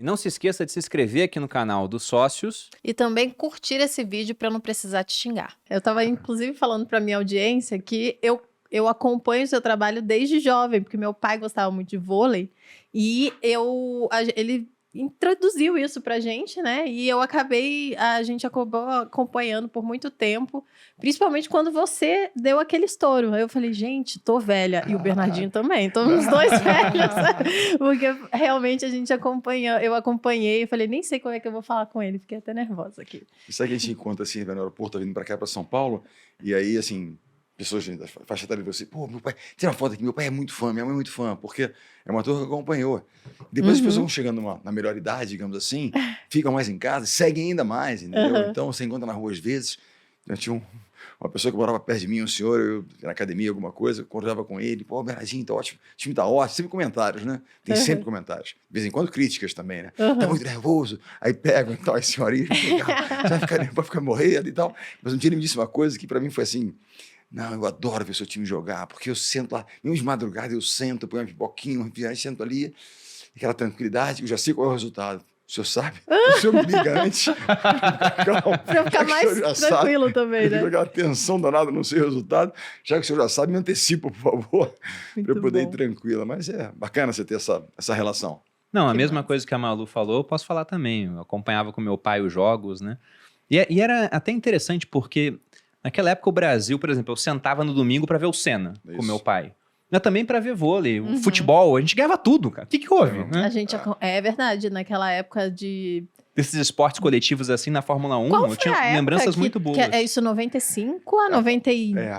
E não se esqueça de se inscrever aqui no canal dos sócios. E também curtir esse vídeo para não precisar te xingar. Eu estava inclusive falando para minha audiência que eu acompanho o seu trabalho desde jovem, porque meu pai gostava muito de vôlei e ele introduziu isso pra gente, né? E a gente acabou acompanhando por muito tempo, principalmente quando você deu aquele estouro. Aí eu falei, gente, tô velha. E o Bernardinho também, estamos os dois velhos. Porque realmente a gente acompanhou, eu acompanhei, eu falei, nem sei como é que eu vou falar com ele, fiquei até nervosa aqui. Isso aí que a gente encontra assim, no aeroporto, vindo pra cá, pra São Paulo, e aí, assim, pessoas da faixa etária de você, pô, meu pai, tira uma foto aqui, meu pai é muito fã, minha mãe é muito fã, porque é uma turma que acompanhou. Depois as pessoas vão chegando na melhor idade, digamos assim, ficam mais em casa, seguem ainda mais, entendeu? Então você encontra na rua às vezes. Eu tinha uma pessoa que morava perto de mim, um senhor, eu na academia, alguma coisa, conversava com ele, pô, Bernardinho, tá ótimo, o time tá ótimo, sempre comentários, né? Tem sempre comentários. De vez em quando críticas também, né? Tá muito nervoso, aí pega e tal, aí senhorinha, você vai ficar morrendo e tal. Mas um dia ele me disse uma coisa que pra mim foi assim, não, eu adoro ver seu time jogar, porque eu sento lá, mesmo de madrugada eu sento, ponho uma pipoquinha, um refrigerante, sento ali, aquela tranquilidade, eu já sei qual é o resultado. O senhor sabe? O senhor me liga antes. Pra eu ficar mais tranquilo também, né? Aquela tensão danada, não sei o resultado. Já que o senhor já sabe, me antecipa, por favor, para eu poder ir tranquila. Mas é bacana você ter essa relação. Não, a mesma coisa que a Malu falou, eu posso falar também. Eu acompanhava com meu pai os jogos, né? E era até interessante porque naquela época o Brasil, por exemplo, eu sentava no domingo para ver o Senna com meu pai. Mas também para ver vôlei, futebol, a gente ganhava tudo, cara. O que houve? Né? A gente, é verdade, naquela época desses esportes coletivos assim na Fórmula 1, eu tinha lembranças muito boas. É isso 95 a 90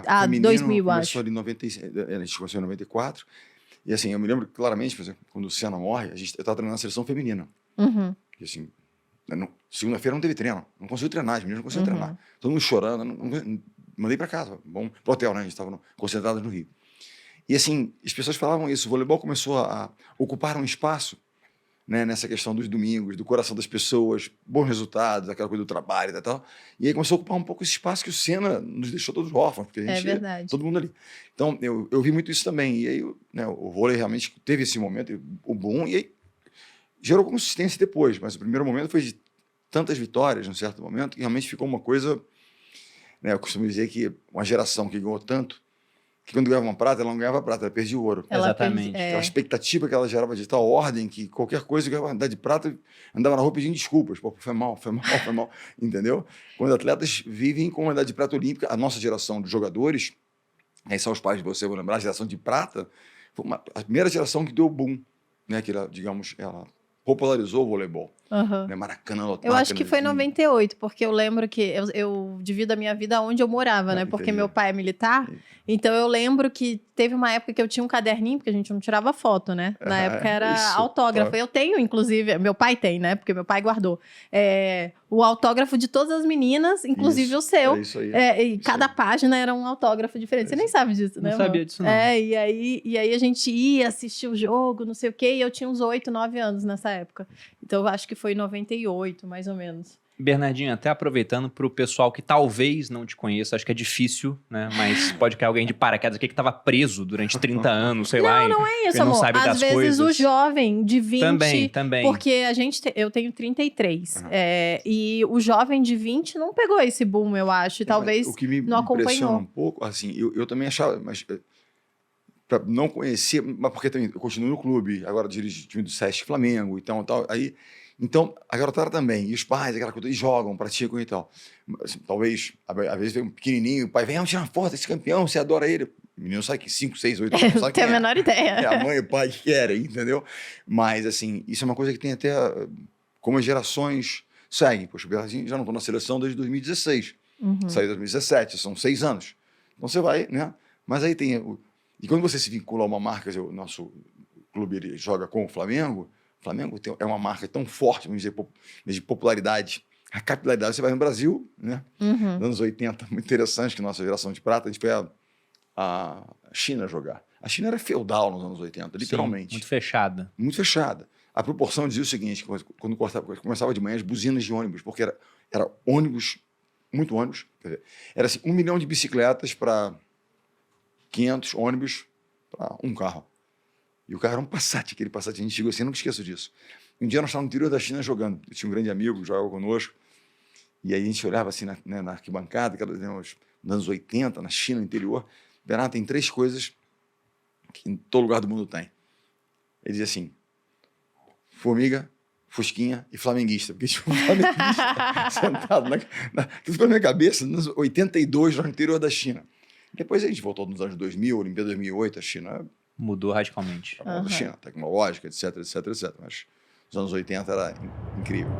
a 2000, acho. A gente começou em 94. E assim, eu me lembro claramente, por exemplo, quando o Senna morre, eu estava treinando na seleção feminina. E assim, segunda-feira não teve treino, não conseguiu treinar, as meninas não conseguiram treinar. Todo mundo chorando, mandei para casa, bom, pro hotel, né? A gente estava concentrados no Rio. E assim, as pessoas falavam isso, o voleibol começou a ocupar um espaço, né, nessa questão dos domingos, do coração das pessoas, bons resultados, aquela coisa do trabalho e tal. E aí começou a ocupar um pouco esse espaço que o Senna nos deixou todos órfãos, porque a gente verdade. Todo mundo ali. Então, eu vi muito isso também. E aí, né, o vôlei realmente teve esse momento, o boom, e aí gerou consistência depois. Mas o primeiro momento foi de tantas vitórias, num certo momento, que realmente ficou uma coisa, né, eu costumo dizer que uma geração que ganhou tanto, que quando ganhava uma prata, ela não ganhava prata, ela perdia o ouro. Exatamente. A expectativa que ela gerava de tal ordem que qualquer coisa que ela andava de prata, andava na rua pedindo desculpas. Pô, foi mal, entendeu? Quando atletas vivem com a medalha de prata olímpica, a nossa geração de jogadores, aí são os pais de você, vou lembrar, a geração de prata, foi a primeira geração que deu o boom, né? Que ela, digamos, ela popularizou o voleibol. Né? Maracanã lotado. Eu acho que foi em 98, porque eu lembro que eu divido a minha vida onde eu morava, né? Porque meu pai é militar, então eu lembro que teve uma época que eu tinha um caderninho, porque a gente não tirava foto, né? Na época era autógrafo. Eu tenho, inclusive, meu pai tem, né? Porque meu pai guardou. O autógrafo de todas as meninas, inclusive o seu. É isso aí. E cada página era um autógrafo diferente. Você nem sabe disso, né? Não sabia disso, não. E aí a gente ia assistir o jogo, não sei o quê, e eu tinha uns 8, 9 anos nessa época. Então eu acho que foi em 98, mais ou menos. Bernardinho, até aproveitando para o pessoal que talvez não te conheça, acho que é difícil, né? Mas pode cair alguém de paraquedas aqui que estava preso durante 30 anos, sei lá. Não é isso, amor. Não sabe Às vezes coisas. O jovem de 20... Também. Porque eu tenho 33. E o jovem de 20 não pegou esse boom, eu acho. E talvez o que me não acompanhou. Impressiona um pouco, assim, eu também achava... Mas, pra não conhecer, mas porque também eu continuo no clube, agora dirijo o time do Sesc Flamengo e tal, aí... Então, a garotada também, e os pais, aquela coisa, e jogam, praticam e tal. Assim, talvez, às vezes vem um pequenininho, o pai vem, vamos tirar uma foto desse campeão, você adora ele. O menino sabe que 5, 6, 8 anos, não tem a menor ideia. É a mãe e o pai que querem, entendeu? Mas, assim, isso é uma coisa que tem até, como as gerações seguem. Poxa, o Bernardinho já não estou na seleção desde 2016. Saí em 2017, são 6 anos. Então, você vai, né? Mas aí tem... E quando você se vincula a uma marca, o nosso clube ele joga com o Flamengo é uma marca tão forte, vamos dizer, de popularidade, a capilaridade. Você vai no Brasil, né? Nos anos 80, muito interessante que nossa geração de prata, a gente pega a China jogar. A China era feudal nos anos 80, literalmente. Sim, muito fechada. Muito fechada. A proporção dizia o seguinte, quando começava de manhã, as buzinas de ônibus, porque era ônibus, muito ônibus, quer dizer, era assim, 1 milhão de bicicletas para 500 ônibus para um carro. E o carro era um Passat, aquele Passat antigo assim, eu nunca esqueço disso. Um dia nós estávamos no interior da China jogando. Eu tinha um grande amigo, jogava conosco. E aí a gente olhava assim na arquibancada, nos anos 80, na China, no interior. Bernardo, tem 3 coisas que em todo lugar do mundo tem. Ele dizia assim, formiga, fusquinha e flamenguista. Porque tinha um flamenguista sentado tudo pela minha cabeça, nos 82, no interior da China. Depois a gente voltou nos anos 2000, Olimpíada 2008, a China... Mudou radicalmente. A China, tecnológica, etc, etc, etc. Mas nos anos 80 era incrível.